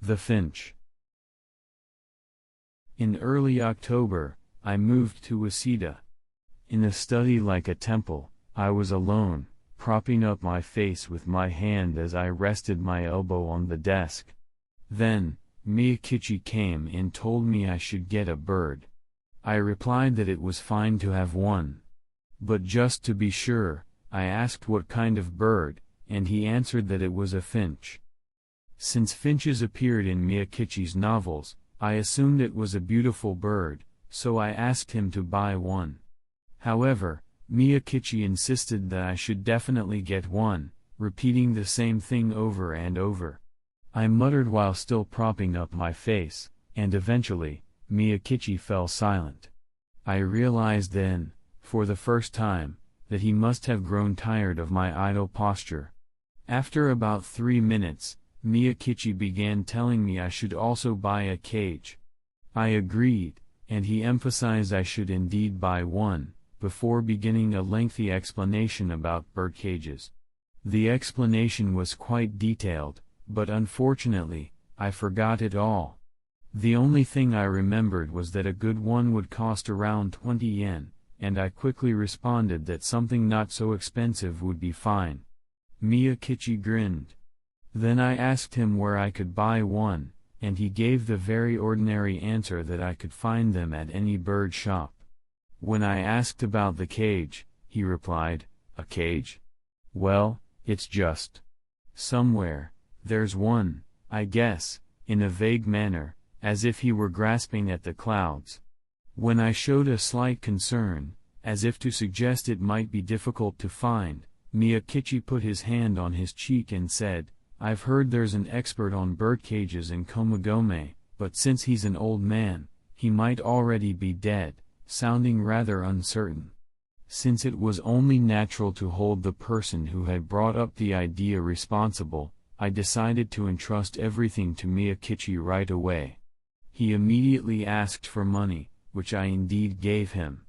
The Finch. In early October, I moved to Waseda. In a study like a temple, I was alone, propping up my face with my hand as I rested my elbow on the desk. Then, Miyakichi came and told me I should get a bird. I replied that it was fine to have one. But just to be sure, I asked what kind of bird, and he answered that it was a finch. Since finches appeared in Miyakichi's novels, I assumed it was a beautiful bird, so I asked him to buy one. However, Miyakichi insisted that I should definitely get one, repeating the same thing over and over. I muttered while still propping up my face, and eventually, Miyakichi fell silent. I realized then, for the first time, that he must have grown tired of my idle posture. After about 3 minutes, Miyakichi began telling me I should also buy a cage. I agreed, and he emphasized I should indeed buy one, before beginning a lengthy explanation about birdcages. The explanation was quite detailed, but unfortunately, I forgot it all. The only thing I remembered was that a good one would cost around 20 yen, and I quickly responded that something not so expensive would be fine. Miyakichi grinned. Then I asked him where I could buy one, and he gave the very ordinary answer that I could find them at any bird shop. When I asked about the cage, he replied, "A cage? Well, it's just somewhere, there's one, I guess," in a vague manner, as if he were grasping at the clouds. When I showed a slight concern, as if to suggest it might be difficult to find, Miyakichi put his hand on his cheek and said, "I've heard there's an expert on birdcages in Komagome, but since he's an old man, he might already be dead," sounding rather uncertain. Since it was only natural to hold the person who had brought up the idea responsible, I decided to entrust everything to Miyakichi right away. He immediately asked for money, which I indeed gave him.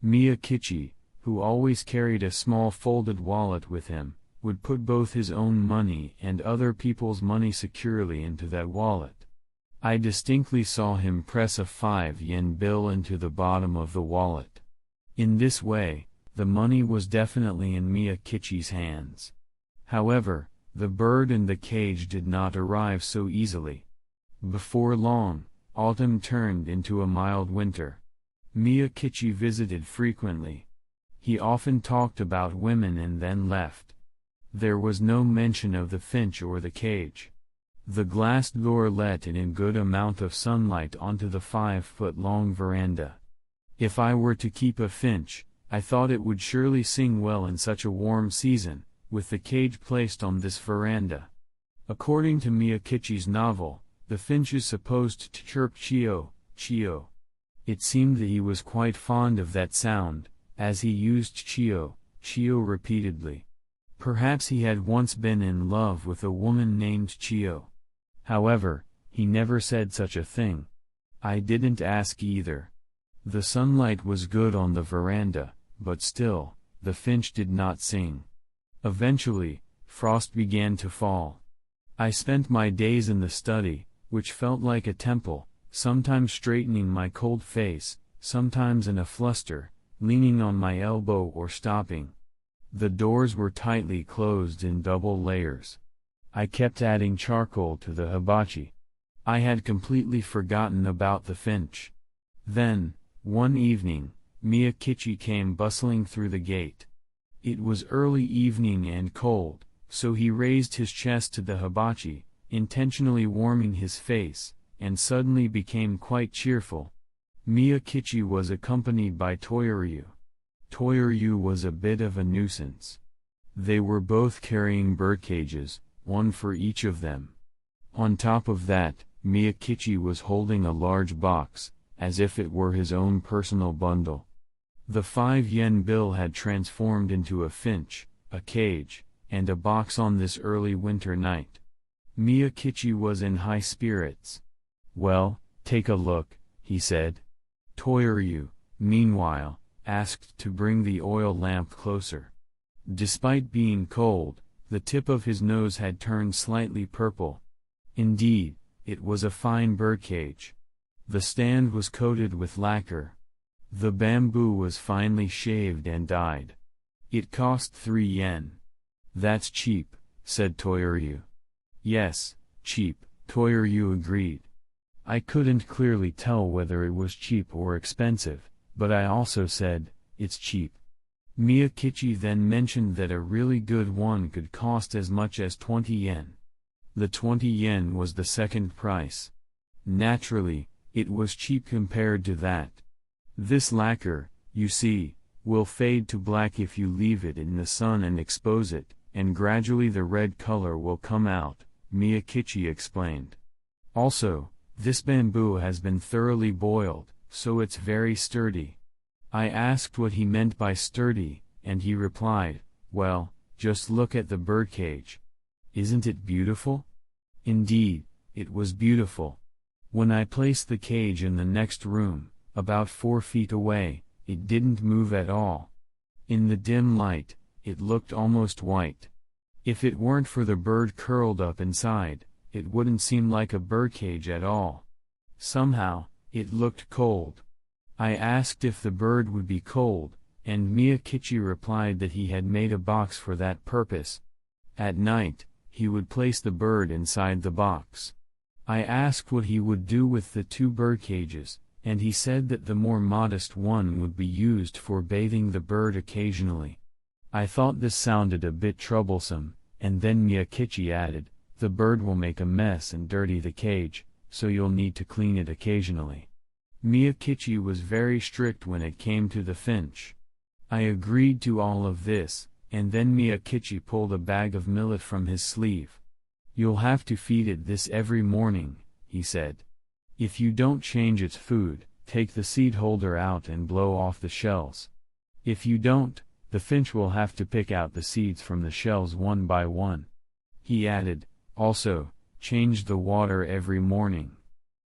Miyakichi, who always carried a small folded wallet with him, would put both his own money and other people's money securely into that wallet. I distinctly saw him press a 5-yen bill into the bottom of the wallet. In this way, the money was definitely in Miyakichi's hands. However, the bird and the cage did not arrive so easily. Before long, autumn turned into a mild winter. Miyakichi visited frequently. He often talked about women and then left. There was no mention of the finch or the cage. The glass door let in a good amount of sunlight onto the 5-foot-long veranda. If I were to keep a finch, I thought it would surely sing well in such a warm season, with the cage placed on this veranda. According to Miyakichi's novel, the finch is supposed to chirp chio, chio. It seemed that he was quite fond of that sound, as he used chio, chio repeatedly. Perhaps he had once been in love with a woman named Chio. However, he never said such a thing. I didn't ask either. The sunlight was good on the veranda, but still, the finch did not sing. Eventually, frost began to fall. I spent my days in the study, which felt like a temple, sometimes straightening my cold face, sometimes in a fluster, leaning on my elbow or stopping. The doors were tightly closed in double layers. I kept adding charcoal to the hibachi. I had completely forgotten about the finch. Then, one evening, Miyakichi came bustling through the gate. It was early evening and cold, so he raised his chest to the hibachi, intentionally warming his face, and suddenly became quite cheerful. Miyakichi was accompanied by Toyoryu. Toyoryu was a bit of a nuisance. They were both carrying birdcages, one for each of them. On top of that, Miyakichi was holding a large box, as if it were his own personal bundle. The 5-yen bill had transformed into a finch, a cage, and a box on this early winter night. Miyakichi was in high spirits. "Well, take a look," he said. Toyoryu, meanwhile, asked to bring the oil lamp closer. Despite being cold, the tip of his nose had turned slightly purple. Indeed, It was a fine birdcage. The stand was coated with lacquer. The bamboo was finely shaved and dyed. It cost 3 yen. That's cheap, said Toyoryu. Yes, cheap, Toyoryu agreed. I couldn't clearly tell whether it was cheap or expensive, but I also said, it's cheap. Miyakichi then mentioned that a really good one could cost as much as 20 yen. The 20 yen was the second price. Naturally, it was cheap compared to that. This lacquer, you see, will fade to black if you leave it in the sun and expose it, and gradually the red color will come out, Miyakichi explained. Also, this bamboo has been thoroughly boiled, so it's very sturdy. I asked what he meant by sturdy, and he replied, well, just look at the birdcage. Isn't it beautiful? Indeed, it was beautiful. When I placed the cage in the next room, about 4 feet away, it didn't move at all. In the dim light, it looked almost white. If it weren't for the bird curled up inside, it wouldn't seem like a birdcage at all. Somehow, it looked cold. I asked if the bird would be cold, and Miyakichi replied that he had made a box for that purpose. At night, he would place the bird inside the box. I asked what he would do with the 2 bird cages, and he said that the more modest one would be used for bathing the bird occasionally. I thought this sounded a bit troublesome, and then Miyakichi added, the bird will make a mess and dirty the cage, so you'll need to clean it occasionally. Miyakichi was very strict when it came to the finch. I agreed to all of this, and then Miyakichi pulled a bag of millet from his sleeve. You'll have to feed it this every morning, he said. If you don't change its food, take the seed holder out and blow off the shells. If you don't, the finch will have to pick out the seeds from the shells one by one. He added, also, change the water every morning.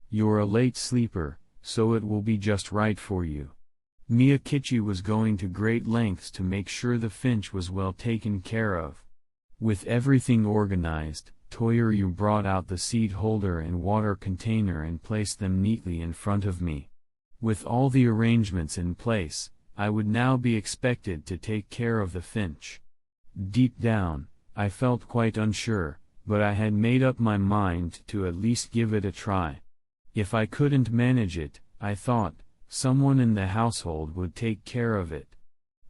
You're a late sleeper, so it will be just right for you. Miyakichi was going to great lengths to make sure the finch was well taken care of. With everything organized, Toyoryu brought out the seed holder and water container and placed them neatly in front of me. With all the arrangements in place, I would now be expected to take care of the finch. Deep down, I felt quite unsure, but I had made up my mind to at least give it a try. If I couldn't manage it, I thought, someone in the household would take care of it.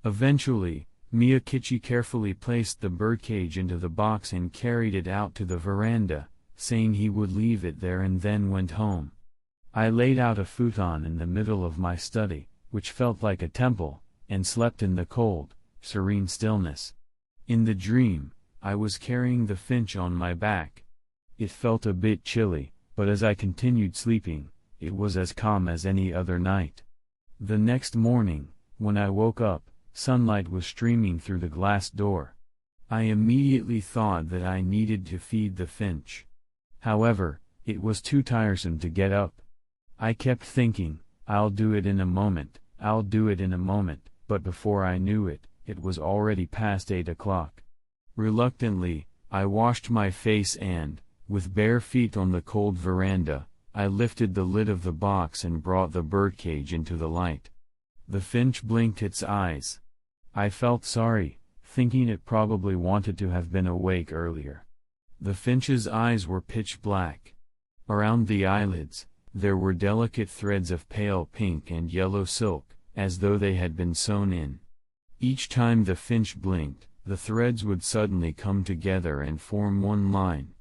Eventually, Miyakichi carefully placed the birdcage into the box and carried it out to the veranda, saying he would leave it there and then went home. I laid out a futon in the middle of my study, which felt like a temple, and slept in the cold, serene stillness. In the dream, I was carrying the finch on my back. It felt a bit chilly, but as I continued sleeping, it was as calm as any other night. The next morning, when I woke up, sunlight was streaming through the glass door. I immediately thought that I needed to feed the finch. However, it was too tiresome to get up. I kept thinking, I'll do it in a moment, I'll do it in a moment, but before I knew it, it was already past 8 o'clock. Reluctantly, I washed my face and, with bare feet on the cold veranda, I lifted the lid of the box and brought the birdcage into the light. The finch blinked its eyes. I felt sorry, thinking it probably wanted to have been awake earlier. The finch's eyes were pitch black. Around the eyelids, there were delicate threads of pale pink and yellow silk, as though they had been sewn in. Each time the finch blinked, the threads would suddenly come together and form one line.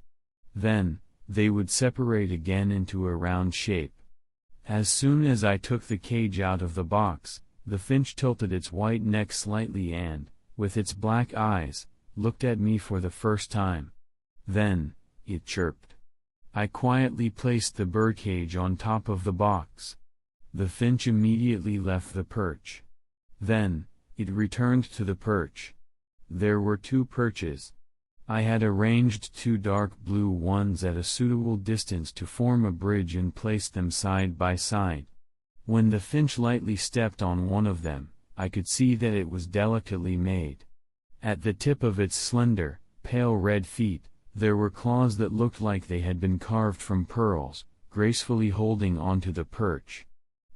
Then, they would separate again into a round shape. As soon as I took the cage out of the box, the finch tilted its white neck slightly and, with its black eyes, looked at me for the first time. Then, it chirped. I quietly placed the birdcage on top of the box. The finch immediately left the perch. Then, it returned to the perch. There were 2 perches. I had arranged 2 dark blue ones at a suitable distance to form a bridge and placed them side by side. When the finch lightly stepped on one of them, I could see that it was delicately made. At the tip of its slender, pale red feet, There were claws that looked like they had been carved from pearls, gracefully holding onto the perch.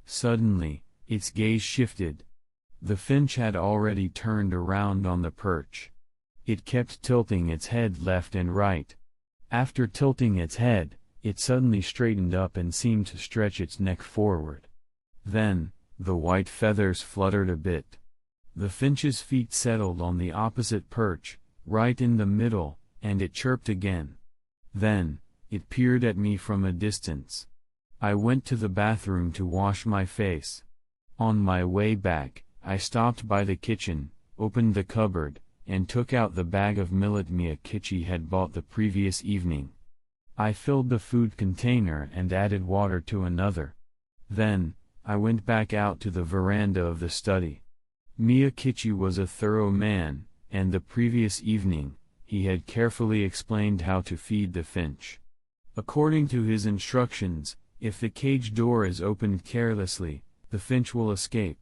Suddenly, its gaze shifted. The finch had already turned around on the perch. It kept tilting its head left and right. After tilting its head, it suddenly straightened up and seemed to stretch its neck forward. Then, the white feathers fluttered a bit. The finch's feet settled on the opposite perch, right in the middle, and it chirped again. Then, it peered at me from a distance. I went to the bathroom to wash my face. On my way back, I stopped by the kitchen, opened the cupboard, and took out the bag of millet Mia Kitchi had bought the previous evening. I filled the food container and added water to another. Then, I went back out to the veranda of the study. Mia Kitchi was a thorough man, and the previous evening, he had carefully explained how to feed the finch. According to his instructions, if the cage door is opened carelessly, the finch will escape.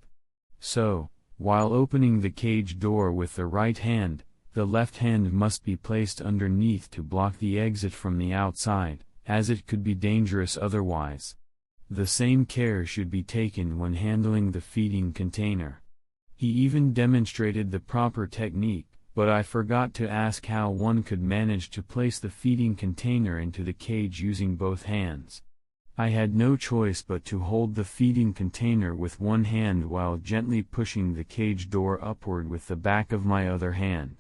So, while opening the cage door with the right hand, the left hand must be placed underneath to block the exit from the outside, as it could be dangerous otherwise. The same care should be taken when handling the feeding container. He even demonstrated the proper technique, but I forgot to ask how one could manage to place the feeding container into the cage using both hands. I had no choice but to hold the feeding container with one hand while gently pushing the cage door upward with the back of my other hand.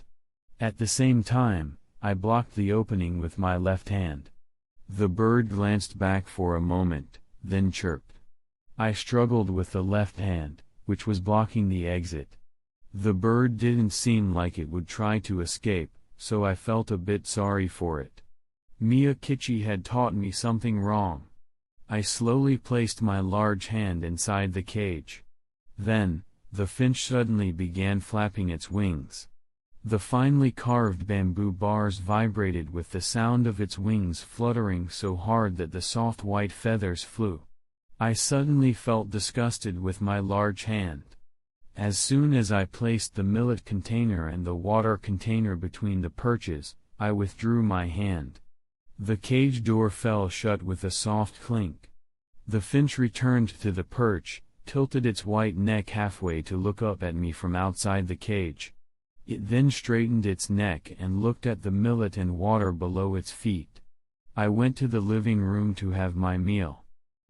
At the same time, I blocked the opening with my left hand. The bird glanced back for a moment, then chirped. I struggled with the left hand, which was blocking the exit. The bird didn't seem like it would try to escape, so I felt a bit sorry for it. Mia Kitchi had taught me something wrong. I slowly placed my large hand inside the cage. Then, the finch suddenly began flapping its wings. The finely carved bamboo bars vibrated with the sound of its wings fluttering so hard that the soft white feathers flew. I suddenly felt disgusted with my large hand. As soon as I placed the millet container and the water container between the perches, I withdrew my hand. The cage door fell shut with a soft clink. The finch returned to the perch, tilted its white neck halfway to look up at me from outside the cage. It then straightened its neck and looked at the millet and water below its feet. I went to the living room to have my meal.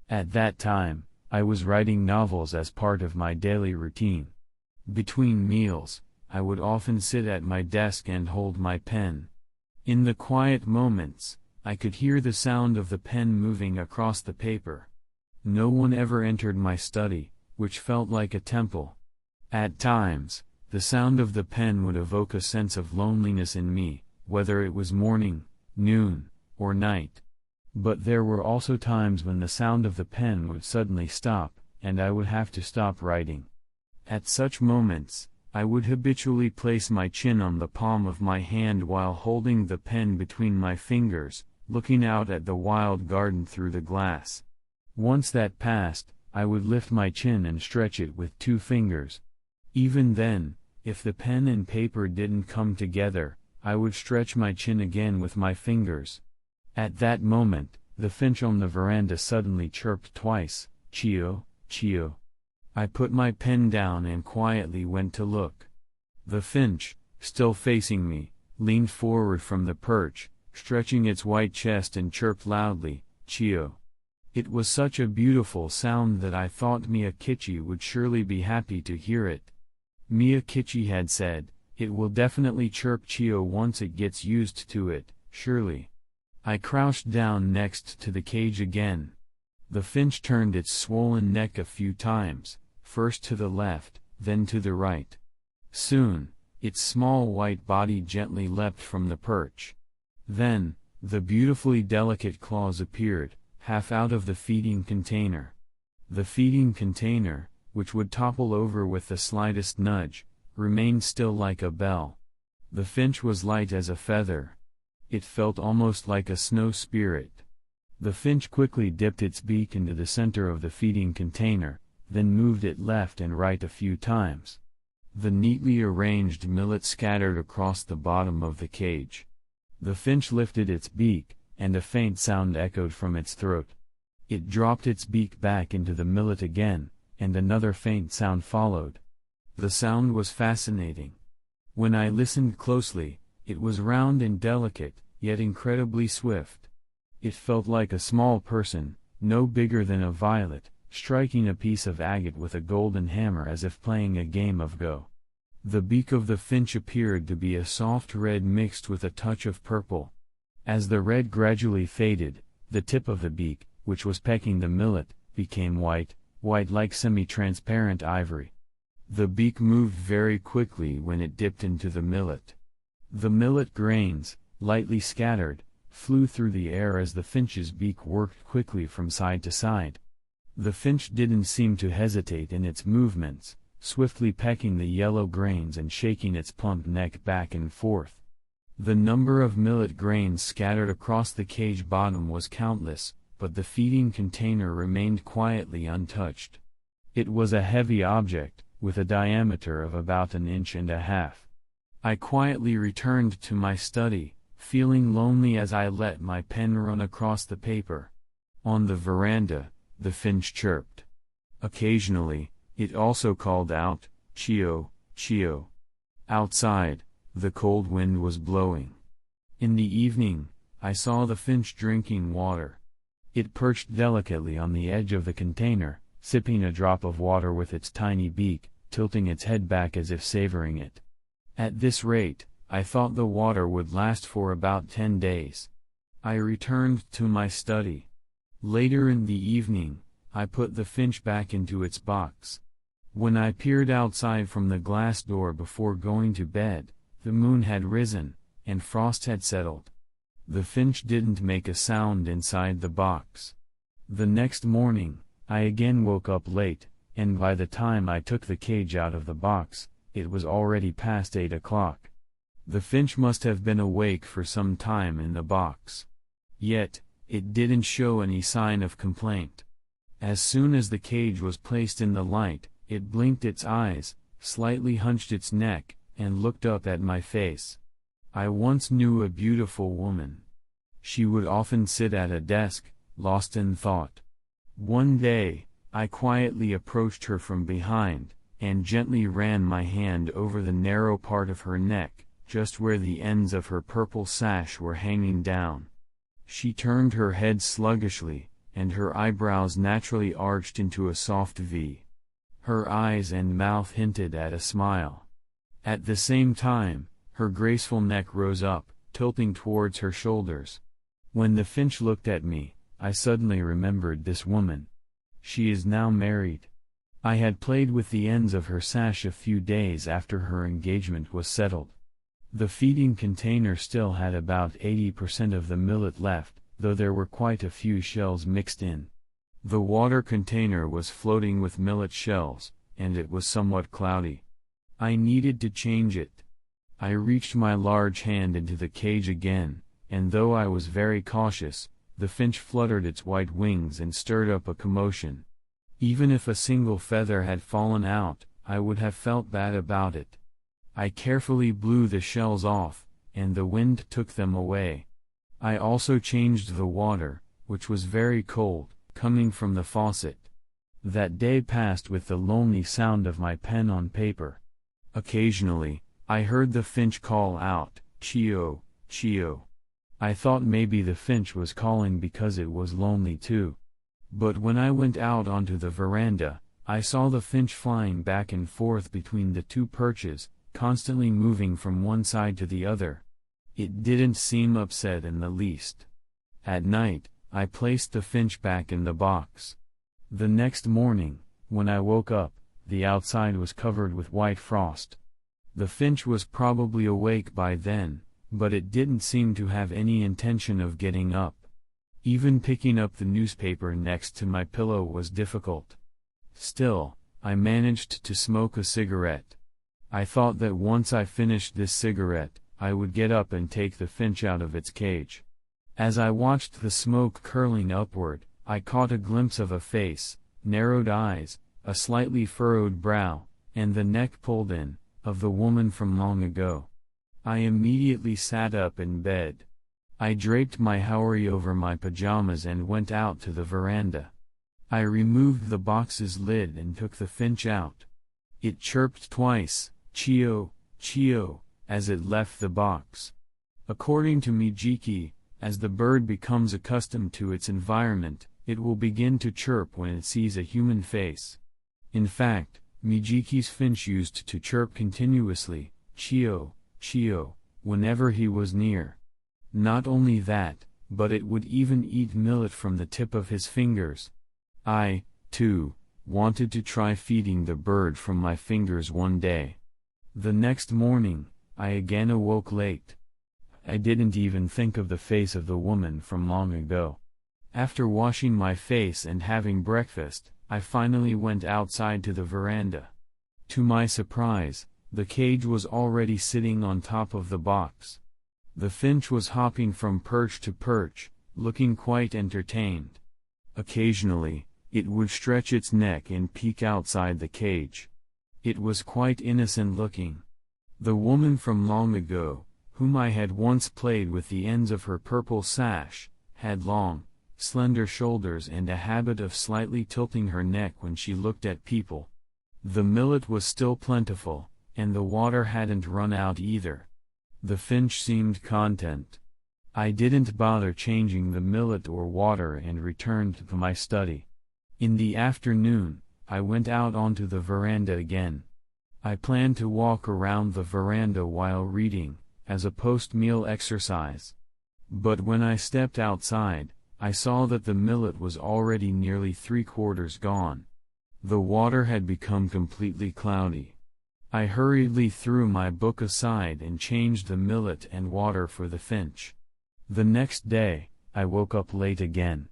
At that time, I was writing novels as part of my daily routine. Between meals, I would often sit at my desk and hold my pen. In the quiet moments, I could hear the sound of the pen moving across the paper. No one ever entered my study, which felt like a temple. At times, the sound of the pen would evoke a sense of loneliness in me, whether it was morning, noon, or night. But there were also times when the sound of the pen would suddenly stop, and I would have to stop writing. At such moments, I would habitually place my chin on the palm of my hand while holding the pen between my fingers, looking out at the wild garden through the glass. Once that passed, I would lift my chin and stretch it with 2 fingers. Even then, if the pen and paper didn't come together, I would stretch my chin again with my fingers. At that moment, the finch on the veranda suddenly chirped twice, "Chio, chio." I put my pen down and quietly went to look. The finch, still facing me, leaned forward from the perch, stretching its white chest and chirped loudly, "Chio." It was such a beautiful sound that I thought Mia Kitchi would surely be happy to hear it. Mia Kitchi had said, "It will definitely chirp Chio once it gets used to it, surely." I crouched down next to the cage again. The finch turned its swollen neck a few times, first to the left, then to the right. Soon, its small white body gently leapt from the perch. Then, the beautifully delicate claws appeared, half out of the feeding container. The feeding container, which would topple over with the slightest nudge, remained still like a bell. The finch was light as a feather. It felt almost like a snow spirit. The finch quickly dipped its beak into the center of the feeding container, then moved it left and right a few times. The neatly arranged millet scattered across the bottom of the cage. The finch lifted its beak, and a faint sound echoed from its throat. It dropped its beak back into the millet again, and another faint sound followed. The sound was fascinating. When I listened closely, it was round and delicate, yet incredibly swift. It felt like a small person, no bigger than a violet, striking a piece of agate with a golden hammer as if playing a game of Go. The beak of the finch appeared to be a soft red mixed with a touch of purple. As the red gradually faded, the tip of the beak, which was pecking the millet, became white like semi-transparent ivory. The beak moved very quickly when it dipped into the millet. The millet grains, lightly scattered, flew through the air as the finch's beak worked quickly from side to side. The finch didn't seem to hesitate in its movements, swiftly pecking the yellow grains and shaking its plump neck back and forth. The number of millet grains scattered across the cage bottom was countless, but the feeding container remained quietly untouched. It was a heavy object, with a diameter of about 1.5 inches. I quietly returned to my study, feeling lonely as I let my pen run across the paper. On the veranda, the finch chirped. Occasionally, it also called out, "Chio, chio." Outside, the cold wind was blowing. In the evening, I saw the finch drinking water. It perched delicately on the edge of the container, sipping a drop of water with its tiny beak, tilting its head back as if savoring it. At this rate, I thought the water would last for about 10 days. I returned to my study. Later in the evening, I put the finch back into its box. When I peered outside from the glass door before going to bed, the moon had risen, and frost had settled. The finch didn't make a sound inside the box. The next morning, I again woke up late, and by the time I took the cage out of the box, it was already past 8 o'clock. The finch must have been awake for some time in the box. Yet, it didn't show any sign of complaint. As soon as the cage was placed in the light, it blinked its eyes, slightly hunched its neck, and looked up at my face. I once knew a beautiful woman. She would often sit at a desk, lost in thought. One day, I quietly approached her from behind, and gently ran my hand over the narrow part of her neck, just where the ends of her purple sash were hanging down. She turned her head sluggishly, and her eyebrows naturally arched into a soft V. Her eyes and mouth hinted at a smile. At the same time, her graceful neck rose up, tilting towards her shoulders. When the finch looked at me, I suddenly remembered this woman. She is now married. I had played with the ends of her sash a few days after her engagement was settled. The feeding container still had about 80% of the millet left, though there were quite a few shells mixed in. The water container was floating with millet shells, and it was somewhat cloudy. I needed to change it. I reached my large hand into the cage again, and though I was very cautious, the finch fluttered its white wings and stirred up a commotion. Even if a single feather had fallen out, I would have felt bad about it. I carefully blew the shells off, and the wind took them away. I also changed the water, which was very cold, coming from the faucet. That day passed with the lonely sound of my pen on paper. Occasionally, I heard the finch call out, "Chio, chio." I thought maybe the finch was calling because it was lonely too. But when I went out onto the veranda, I saw the finch flying back and forth between the two perches, constantly moving from one side to the other. It didn't seem upset in the least. At night, I placed the finch back in the box. The next morning, when I woke up, the outside was covered with white frost. The finch was probably awake by then, but it didn't seem to have any intention of getting up. Even picking up the newspaper next to my pillow was difficult. Still, I managed to smoke a cigarette. I thought that once I finished this cigarette, I would get up and take the finch out of its cage. As I watched the smoke curling upward, I caught a glimpse of a face, narrowed eyes, a slightly furrowed brow, and the neck pulled in, of the woman from long ago. I immediately sat up in bed. I draped my houri over my pajamas and went out to the veranda. I removed the box's lid and took the finch out. It chirped twice, chio, chio, as it left the box. According to Mijiki, as the bird becomes accustomed to its environment, it will begin to chirp when it sees a human face. In fact, Mijiki's finch used to chirp continuously, chio, chio, whenever he was near. Not only that, but it would even eat millet from the tip of his fingers. I, too, wanted to try feeding the bird from my fingers one day. The next morning, I again awoke late. I didn't even think of the face of the woman from long ago. After washing my face and having breakfast, I finally went outside to the veranda. To my surprise, the cage was already sitting on top of the box. The finch was hopping from perch to perch, looking quite entertained. Occasionally, it would stretch its neck and peek outside the cage. It was quite innocent looking. The woman from long ago, whom I had once played with the ends of her purple sash, had long, slender shoulders and a habit of slightly tilting her neck when she looked at people. The millet was still plentiful, and the water hadn't run out either. The finch seemed content. I didn't bother changing the millet or water and returned to my study. In the afternoon, I went out onto the veranda again. I planned to walk around the veranda while reading, as a post-meal exercise. But when I stepped outside, I saw that the millet was already nearly 3/4 gone. The water had become completely cloudy. I hurriedly threw my book aside and changed the millet and water for the finch. The next day, I woke up late again.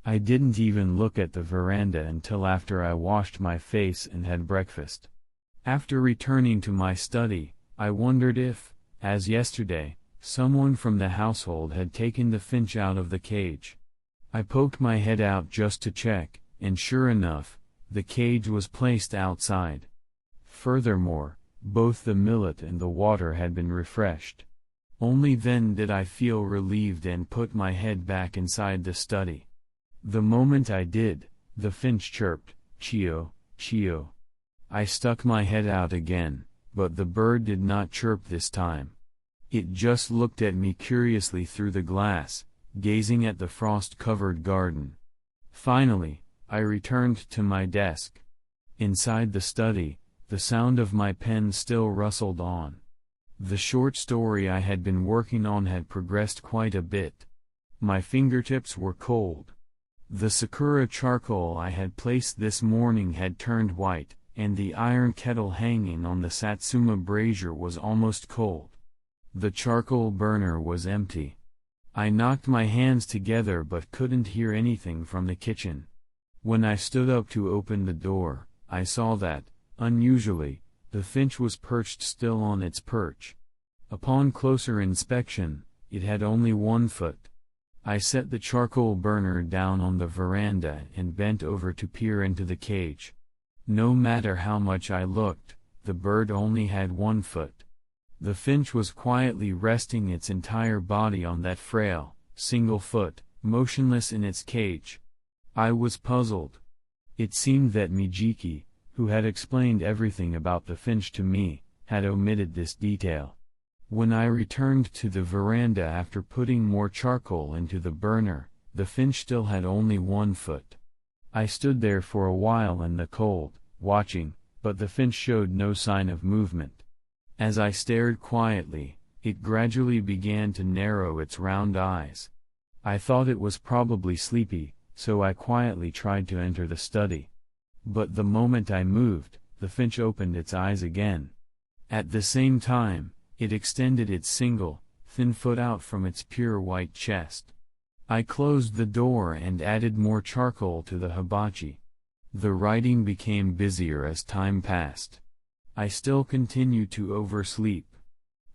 I didn't even look at the veranda until after I washed my face and had breakfast. After returning to my study, I wondered if, as yesterday, someone from the household had taken the finch out of the cage. I poked my head out just to check, and sure enough, the cage was placed outside. Furthermore, both the millet and the water had been refreshed. Only then did I feel relieved and put my head back inside the study. The moment I did, the finch chirped, chio, chio. I stuck my head out again, but the bird did not chirp this time. It just looked at me curiously through the glass, gazing at the frost-covered garden. Finally, I returned to my desk. Inside the study, the sound of my pen still rustled on. The short story I had been working on had progressed quite a bit. My fingertips were cold. The sakura charcoal I had placed this morning had turned white, and the iron kettle hanging on the satsuma brazier was almost cold. The charcoal burner was empty. I knocked my hands together but couldn't hear anything from the kitchen. When I stood up to open the door, I saw that, unusually, the finch was perched still on its perch. Upon closer inspection, it had only 1 foot. I set the charcoal burner down on the veranda and bent over to peer into the cage. No matter how much I looked, the bird only had 1 foot. The finch was quietly resting its entire body on that frail, single foot, motionless in its cage. I was puzzled. It seemed that Mijiki, who had explained everything about the finch to me, had omitted this detail. When I returned to the veranda after putting more charcoal into the burner, the finch still had only 1 foot. I stood there for a while in the cold, watching, but the finch showed no sign of movement. As I stared quietly, it gradually began to narrow its round eyes. I thought it was probably sleepy, so I quietly tried to enter the study. But the moment I moved, the finch opened its eyes again. At the same time, it extended its single, thin foot out from its pure white chest. I closed the door and added more charcoal to the hibachi. The writing became busier as time passed. I still continued to oversleep.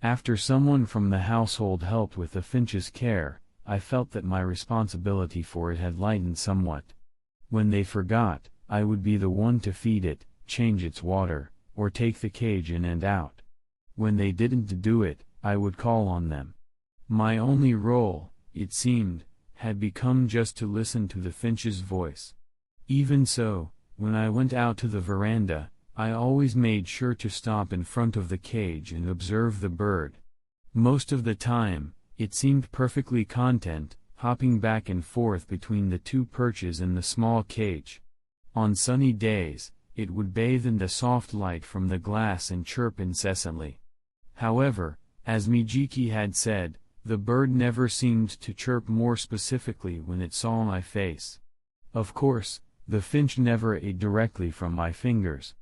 After someone from the household helped with the finch's care, I felt that my responsibility for it had lightened somewhat. When they forgot, I would be the one to feed it, change its water, or take the cage in and out. When they didn't do it, I would call on them. My only role, it seemed, had become just to listen to the finch's voice. Even so, when I went out to the veranda, I always made sure to stop in front of the cage and observe the bird. Most of the time, it seemed perfectly content, hopping back and forth between the two perches in the small cage. On sunny days, it would bathe in the soft light from the glass and chirp incessantly. However, as Mijiki had said, the bird never seemed to chirp more specifically when it saw my face. Of course, the finch never ate directly from my fingers.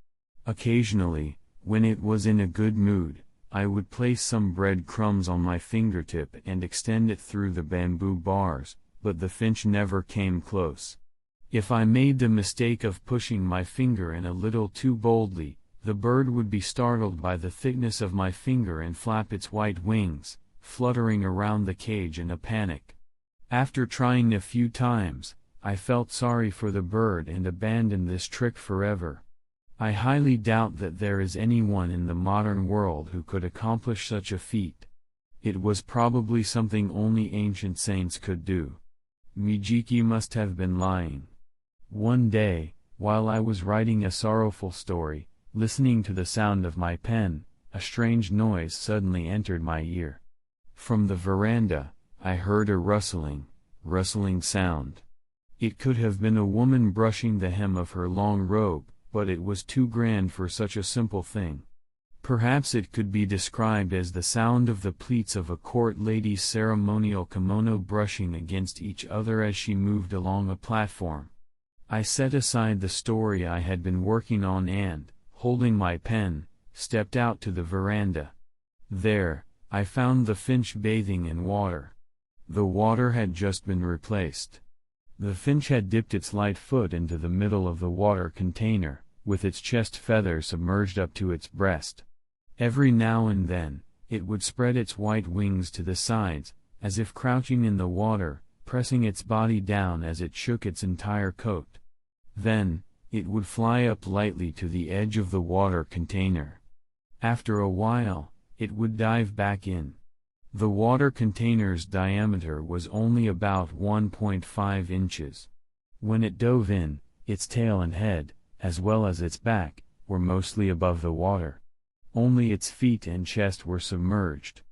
Occasionally, when it was in a good mood, I would place some bread crumbs on my fingertip and extend it through the bamboo bars, but the finch never came close. If I made the mistake of pushing my finger in a little too boldly, the bird would be startled by the thickness of my finger and flap its white wings, fluttering around the cage in a panic. After trying a few times, I felt sorry for the bird and abandoned this trick forever. I highly doubt that there is anyone in the modern world who could accomplish such a feat. It was probably something only ancient saints could do. Mijiki must have been lying. One day, while I was writing a sorrowful story, listening to the sound of my pen, a strange noise suddenly entered my ear. From the veranda, I heard a rustling sound. It could have been a woman brushing the hem of her long robe, but it was too grand for such a simple thing. Perhaps it could be described as the sound of the pleats of a court lady's ceremonial kimono brushing against each other as she moved along a platform. I set aside the story I had been working on and, holding my pen, stepped out to the veranda. There, I found the finch bathing in water. The water had just been replaced. The finch had dipped its light foot into the middle of the water container, with its chest feather submerged up to its breast. Every now and then, it would spread its white wings to the sides, as if crouching in the water, pressing its body down as it shook its entire coat. Then, it would fly up lightly to the edge of the water container. After a while, it would dive back in. The water container's diameter was only about 1.5 inches. When it dove in, its tail and head, as well as its back, were mostly above the water. Only its feet and chest were submerged.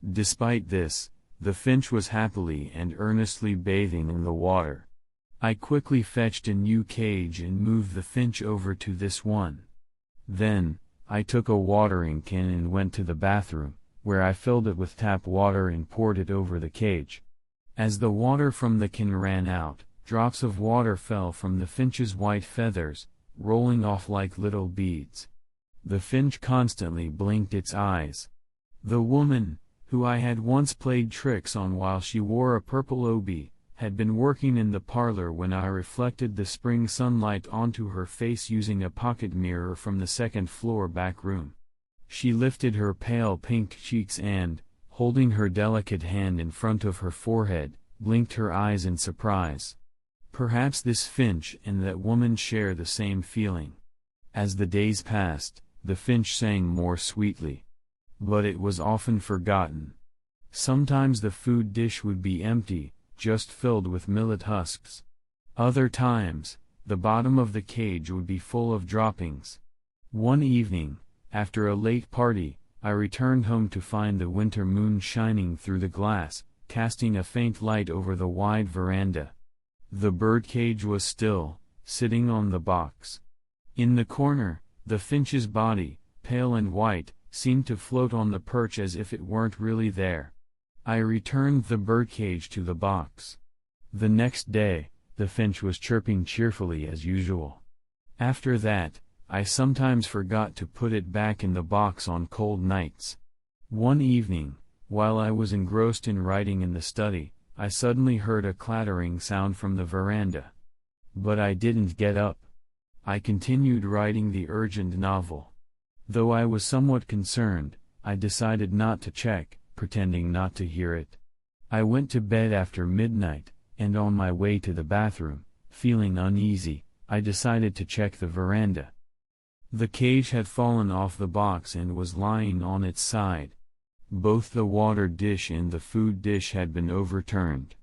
Despite this, the finch was happily and earnestly bathing in the water. I quickly fetched a new cage and moved the finch over to this one. Then, I took a watering can and went to the bathroom, where I filled it with tap water and poured it over the cage. As the water from the can ran out, drops of water fell from the finch's white feathers, rolling off like little beads. The finch constantly blinked its eyes. The woman, who I had once played tricks on while she wore a purple obi, had been working in the parlor when I reflected the spring sunlight onto her face using a pocket mirror from the second-floor back room. She lifted her pale pink cheeks and, holding her delicate hand in front of her forehead, blinked her eyes in surprise. Perhaps this finch and that woman share the same feeling. As the days passed, the finch sang more sweetly. But it was often forgotten. Sometimes the food dish would be empty, just filled with millet husks. Other times, the bottom of the cage would be full of droppings. One evening, after a late party, I returned home to find the winter moon shining through the glass, casting a faint light over the wide veranda. The birdcage was still, sitting on the box. In the corner, the finch's body, pale and white, seemed to float on the perch as if it weren't really there. I returned the birdcage to the box. The next day, the finch was chirping cheerfully as usual. After that, I sometimes forgot to put it back in the box on cold nights. One evening, while I was engrossed in writing in the study, I suddenly heard a clattering sound from the veranda. But I didn't get up. I continued writing the urgent novel. Though I was somewhat concerned, I decided not to check, pretending not to hear it. I went to bed after midnight, and on my way to the bathroom, feeling uneasy, I decided to check the veranda. The cage had fallen off the box and was lying on its side. Both the water dish and the food dish had been overturned.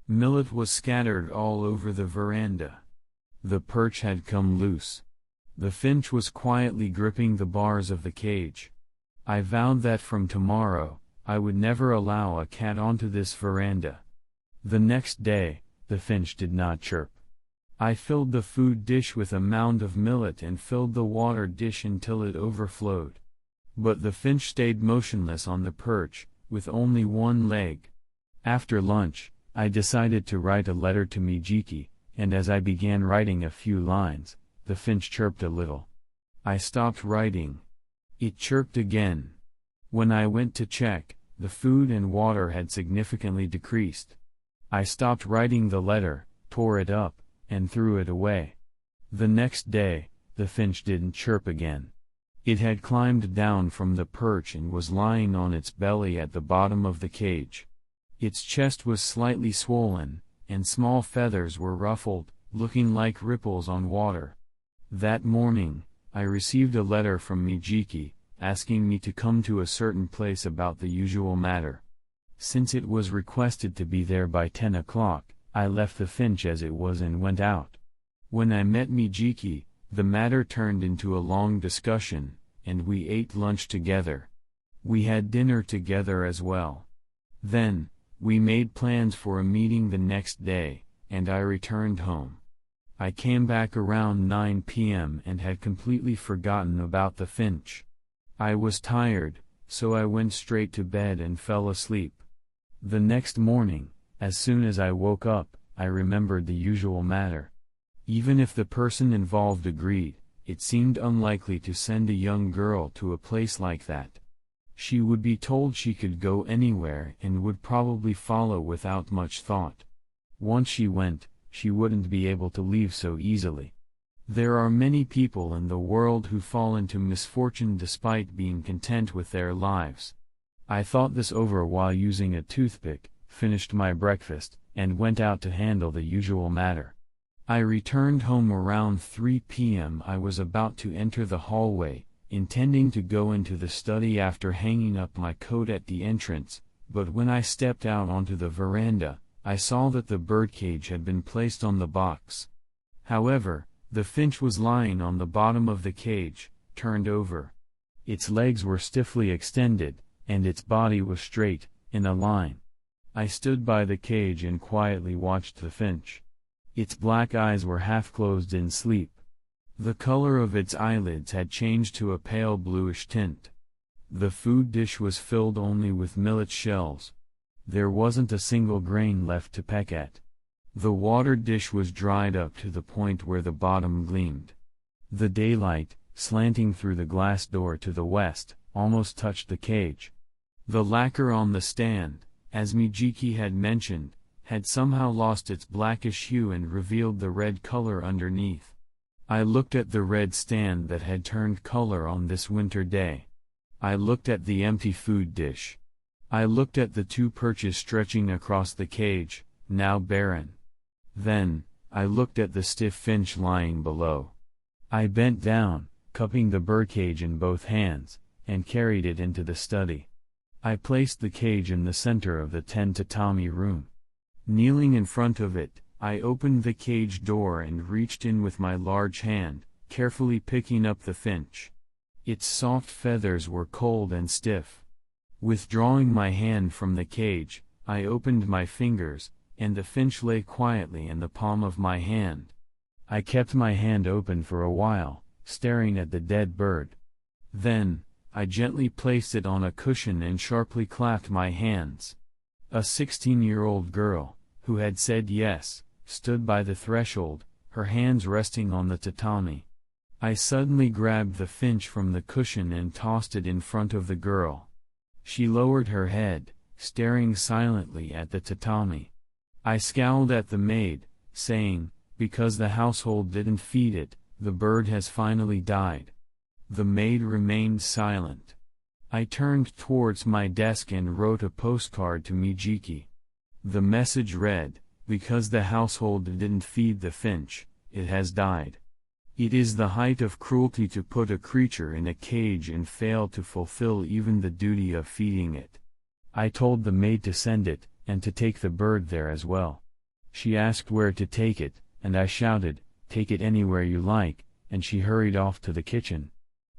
Millet was scattered all over the veranda. The perch had come loose. The finch was quietly gripping the bars of the cage. I vowed that from tomorrow, I would never allow a cat onto this veranda. The next day, the finch did not chirp. I filled the food dish with a mound of millet and filled the water dish until it overflowed. But the finch stayed motionless on the perch, with only one leg. After lunch, I decided to write a letter to Mijiki, and as I began writing a few lines, the finch chirped a little. I stopped writing. It chirped again. When I went to check, the food and water had significantly decreased. I stopped writing the letter, tore it up, and threw it away. The next day, the finch didn't chirp again. It had climbed down from the perch and was lying on its belly at the bottom of the cage. Its chest was slightly swollen, and small feathers were ruffled, looking like ripples on water. That morning, I received a letter from Mijiki, asking me to come to a certain place about the usual matter. Since it was requested to be there by 10 o'clock, I left the finch as it was and went out. When I met Mijiki, the matter turned into a long discussion, and we ate lunch together. We had dinner together as well. Then, we made plans for a meeting the next day, and I returned home. I came back around 9 p.m. and had completely forgotten about the finch. I was tired, so I went straight to bed and fell asleep. The next morning, as soon as I woke up, I remembered the usual matter. Even if the person involved agreed, it seemed unlikely to send a young girl to a place like that. She would be told she could go anywhere and would probably follow without much thought. Once she went, she wouldn't be able to leave so easily. There are many people in the world who fall into misfortune despite being content with their lives. I thought this over while using a toothpick, finished my breakfast, and went out to handle the usual matter. I returned home around 3 p.m. I was about to enter the hallway, intending to go into the study after hanging up my coat at the entrance, but when I stepped out onto the veranda, I saw that the birdcage had been placed on the box. However, the finch was lying on the bottom of the cage, turned over. Its legs were stiffly extended, and its body was straight, in a line. I stood by the cage and quietly watched the finch. Its black eyes were half closed in sleep. The color of its eyelids had changed to a pale bluish tint. The food dish was filled only with millet shells. There wasn't a single grain left to peck at. The water dish was dried up to the point where the bottom gleamed. The daylight, slanting through the glass door to the west, almost touched the cage. The lacquer on the stand, as Mijiki had mentioned, had somehow lost its blackish hue and revealed the red color underneath. I looked at the red stand that had turned color on this winter day. I looked at the empty food dish. I looked at the two perches stretching across the cage, now barren. Then, I looked at the stiff finch lying below. I bent down, cupping the birdcage in both hands, and carried it into the study. I placed the cage in the center of the 10 tatami room. Kneeling in front of it, I opened the cage door and reached in with my large hand, carefully picking up the finch. Its soft feathers were cold and stiff. Withdrawing my hand from the cage, I opened my fingers, and the finch lay quietly in the palm of my hand. I kept my hand open for a while, staring at the dead bird. Then, I gently placed it on a cushion and sharply clapped my hands. A 16-year-old girl, who had said yes, stood by the threshold, her hands resting on the tatami. I suddenly grabbed the finch from the cushion and tossed it in front of the girl. She lowered her head, staring silently at the tatami. I scowled at the maid, saying, "Because the household didn't feed it, the bird has finally died." The maid remained silent. I turned towards my desk and wrote a postcard to Mijiki. The message read, "Because the household didn't feed the finch, it has died." It is the height of cruelty to put a creature in a cage and fail to fulfill even the duty of feeding it. I told the maid to send it, and to take the bird there as well. She asked where to take it, and I shouted, "Take it anywhere you like," and she hurried off to the kitchen.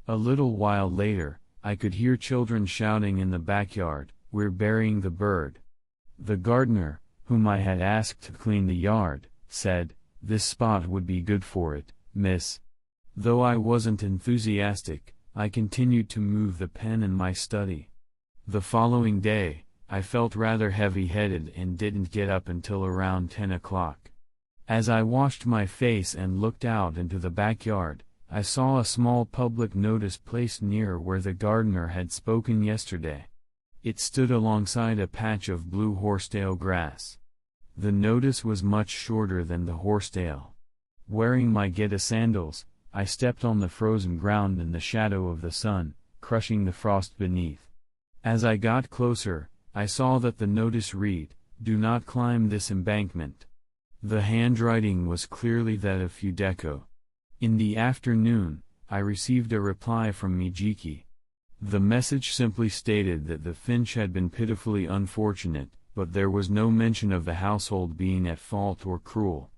A little while later, I could hear children shouting in the backyard, "We're burying the bird." The gardener, whom I had asked to clean the yard, said, "This spot would be good for it, miss." Though I wasn't enthusiastic, I continued to move the pen in my study. The following day, I felt rather heavy-headed and didn't get up until around 10 o'clock. As I washed my face and looked out into the backyard, I saw a small public notice placed near where the gardener had spoken yesterday. It stood alongside a patch of blue horsetail grass. The notice was much shorter than the horsetail. Wearing my Geta sandals, I stepped on the frozen ground in the shadow of the sun, crushing the frost beneath. As I got closer, I saw that the notice read, "Do not climb this embankment." The handwriting was clearly that of Fudeko. In the afternoon, I received a reply from Mijiki. The message simply stated that the Finch had been pitifully unfortunate, but there was no mention of the household being at fault or cruel.